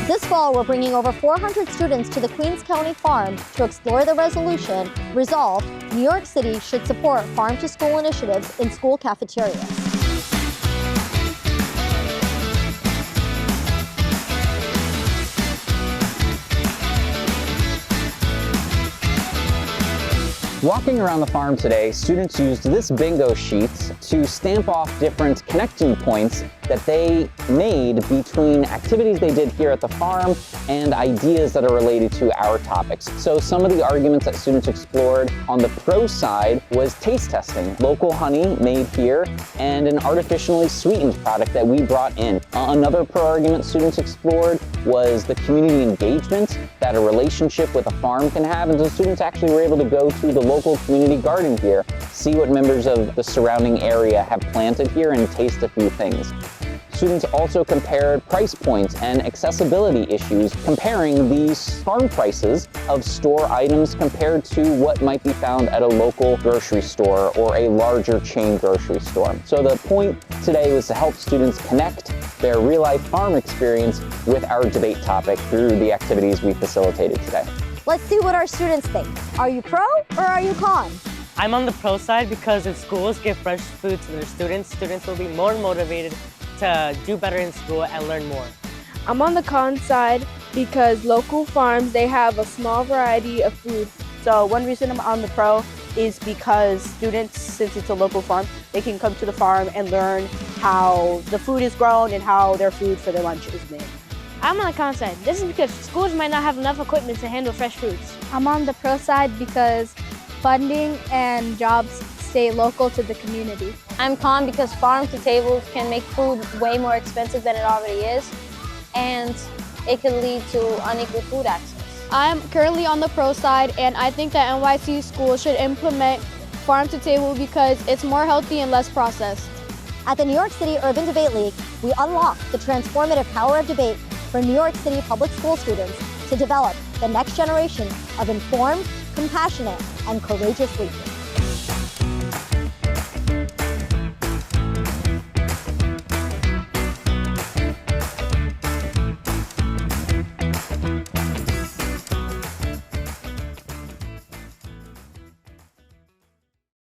This fall, we're bringing over 400 students to the Queens County Farm to explore the resolution, resolved, New York City should support farm-to-school initiatives in school cafeterias. Walking around the farm today, students used this bingo sheet to stamp off different connecting points that they made between activities they did here at the farm and ideas that are related to our topics. So some of the arguments that students explored on the pro side was taste testing, local honey made here, and an artificially sweetened product that we brought in. Another pro argument students explored was the community engagement that a relationship with a farm can have, and so students actually were able to go to the local community garden here, see what members of the surrounding area have planted here, and taste a few things. Students also compared price points and accessibility issues, comparing these farm prices of store items compared to what might be found at a local grocery store or a larger chain grocery store. So the point today was to help students connect their real-life farm experience with our debate topic through the activities we facilitated today. Let's see what our students think. Are you pro or are you con? I'm on the pro side because if schools give fresh food to their students will be more motivated to do better in school and learn more. I'm on the con side because local farms, they have a small variety of food. So one reason I'm on the pro is because students, since it's a local farm, they can come to the farm and learn how the food is grown and how their food for their lunch is made. I'm on the con side. This is because schools might not have enough equipment to handle fresh foods. I'm on the pro side because funding and jobs stay local to the community. I'm con because farm to table can make food way more expensive than it already is, and it can lead to unequal food access. I'm currently on the pro side, and I think that NYC schools should implement farm to table because it's more healthy and less processed. At the New York City Urban Debate League, we unlock the transformative power of debate for New York City public school students to develop the next generation of informed, compassionate, and courageous leaders.